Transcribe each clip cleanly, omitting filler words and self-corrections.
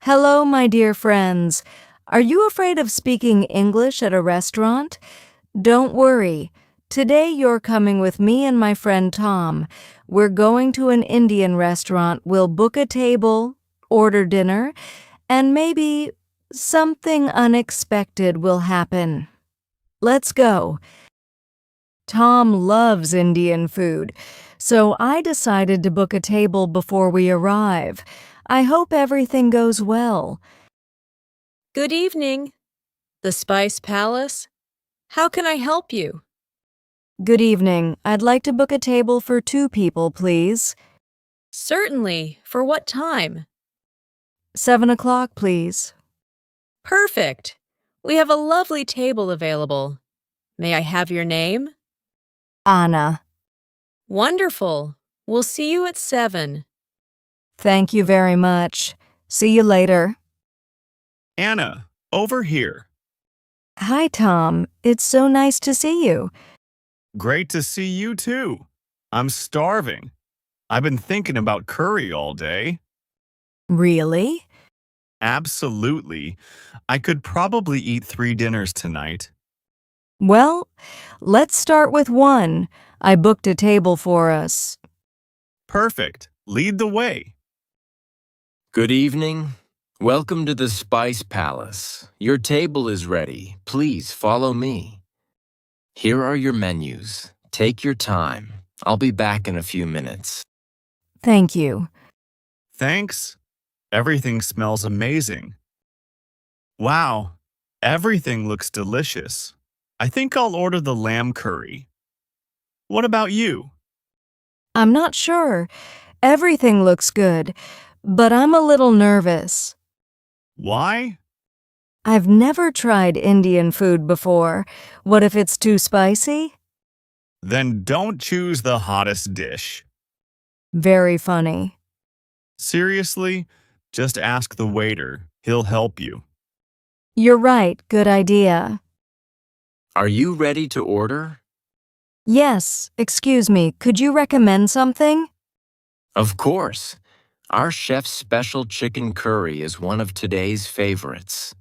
Hello, my dear friends. Are you afraid of speaking English at a restaurant? Don't worry. Today you're coming with me and my friend Tom. We're going to an Indian restaurant. We'll book a table, order dinner, and maybe something unexpected will happen. Let's go. Tom loves Indian food, so I decided to book a table before we arrive. I hope everything goes well. Good evening. The Spice Palace. How can I help you? Good evening. I'd like to book a table for 2 people, please. Certainly. For what time? 7 o'clock, please. Perfect. We have a lovely table available. May I have your name? Anna. Wonderful. We'll see you at 7. Thank you very much. See you later. Anna, over here. Hi, Tom. It's so nice to see you. Great to see you too. I'm starving. I've been thinking about curry all day. Really? Absolutely. I could probably eat 3 dinners tonight. Well, let's start with 1. I booked a table for us. Perfect. Lead the way. Good evening. Welcome to the Spice Palace. Your table is ready. Please follow me. Here are your menus. Take your time. I'll be back in a few minutes. Thank you. Thanks. Everything smells amazing. Wow, everything looks delicious. I think I'll order the lamb curry. What about you? I'm not sure. Everything looks good, but I'm a little nervous. Why? I've never tried Indian food before. What if it's too spicy? Then don't choose the hottest dish. Very funny. Seriously, just ask the waiter. He'll help you. You're right. Good idea. Are you ready to order? Yes, excuse me. Could you recommend something? Of course. Our chef's special chicken curry is one of today's favorites.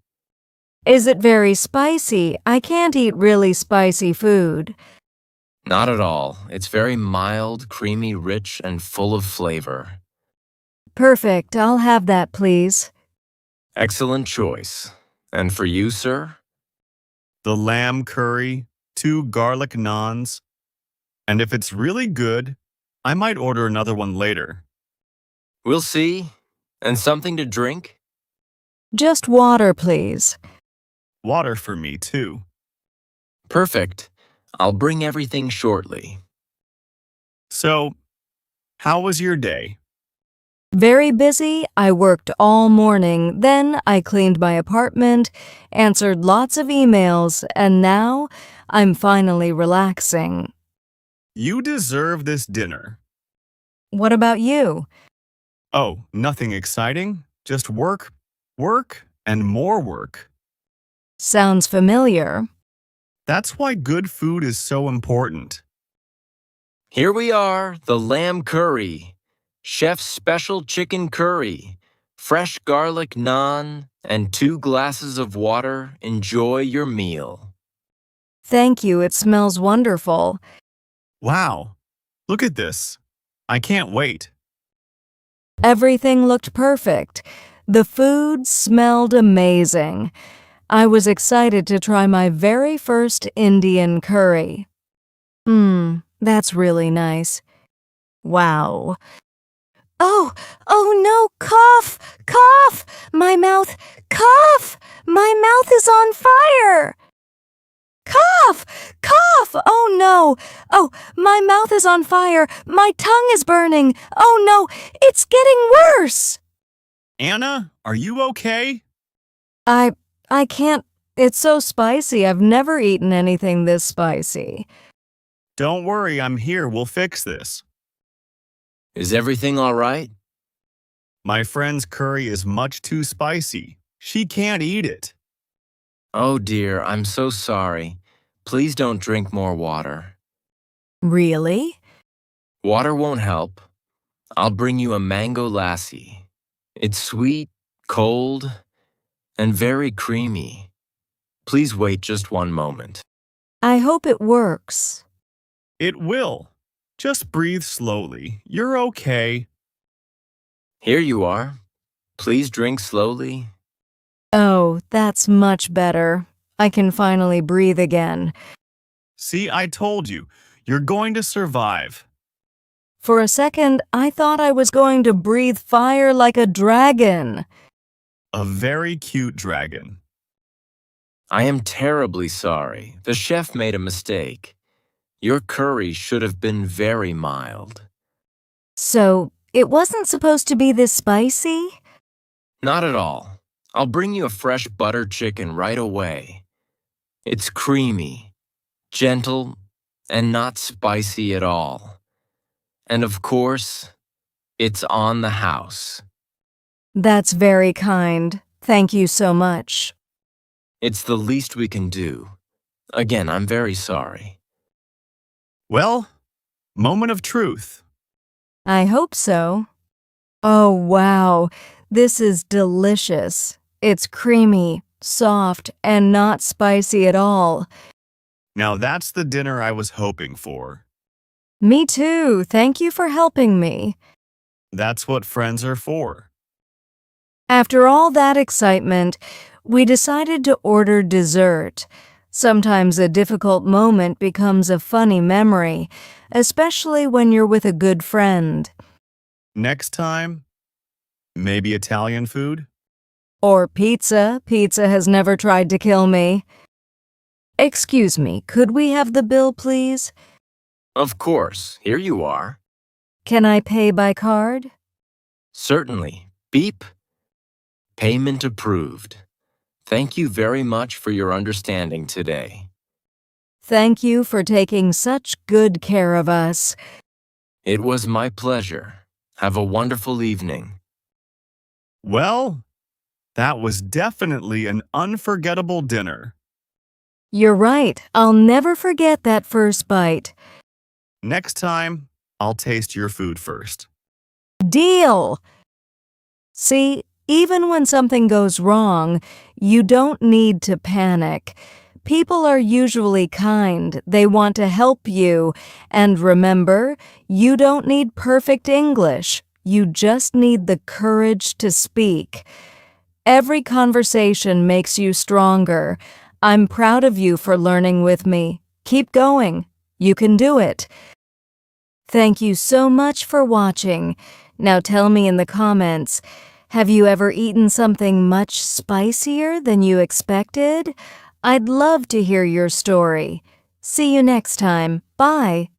Is it very spicy? I can't eat really spicy food. Not at all. It's very mild, creamy, rich, and full of flavor. Perfect. I'll have that, please. Excellent choice. And for you, sir? The lamb curry, 2 garlic naans, and if it's really good, I might order another one later. We'll see. And something to drink? Just water, please. Water for me, too. Perfect. I'll bring everything shortly. So, how was your day? Very busy. I worked all morning. Then I cleaned my apartment, answered lots of emails, and now I'm finally relaxing. You deserve this dinner. What about you? Oh, nothing exciting. Just work, work, and more work. Sounds familiar. That's why good food is so important. Here we are, the lamb curry. Chef's special chicken curry. Fresh garlic naan and 2 glasses of water. Enjoy your meal. Thank you. It smells wonderful. Wow, look at this. I can't wait. Everything looked perfect. The food smelled amazing. I was excited to try my very first Indian curry. That's really nice. Wow. Oh no, cough, cough, my mouth, cough, my mouth is on fire. Cough, cough, oh no, oh, my mouth is on fire, my tongue is burning, oh no, it's getting worse. Anna, are you okay? I can't, it's so spicy, I've never eaten anything this spicy. Don't worry, I'm here. We'll fix this. Is everything all right? My friend's curry is much too spicy. She can't eat it. Oh dear, I'm so sorry. Please don't drink more water. Really? Water won't help. I'll bring you a mango lassi. It's sweet, cold, and very creamy. Please wait just one moment. I hope it works. It will. Just breathe slowly. You're okay. Here you are. Please drink slowly. Oh, that's much better. I can finally breathe again. See, I told you. You're going to survive. For a second, I thought I was going to breathe fire like a dragon. A very cute dragon. I am terribly sorry. The chef made a mistake. Your curry should have been very mild. So, it wasn't supposed to be this spicy? Not at all. I'll bring you a fresh butter chicken right away. It's creamy, gentle, and not spicy at all. And of course, it's on the house. That's very kind. Thank you so much. It's the least we can do. Again, I'm very sorry. Well, moment of truth. I hope so. Oh, wow. This is delicious. It's creamy, soft, and not spicy at all. Now that's the dinner I was hoping for. Me too. Thank you for helping me. That's what friends are for. After all that excitement, we decided to order dessert. Sometimes a difficult moment becomes a funny memory, especially when you're with a good friend. Next time, maybe Italian food? Or pizza. Pizza has never tried to kill me. Excuse me, could we have the bill, please? Of course, here you are. Can I pay by card? Certainly. Beep. Payment approved. Thank you very much for your understanding today. Thank you for taking such good care of us. It was my pleasure. Have a wonderful evening. Well, that was definitely an unforgettable dinner. You're right. I'll never forget that first bite. Next time, I'll taste your food first. Deal! See, even when something goes wrong, you don't need to panic. People are usually kind. They want to help you. And remember, you don't need perfect English. You just need the courage to speak. Every conversation makes you stronger. I'm proud of you for learning with me. Keep going. You can do it. Thank you so much for watching. Now tell me in the comments, have you ever eaten something much spicier than you expected? I'd love to hear your story. See you next time. Bye.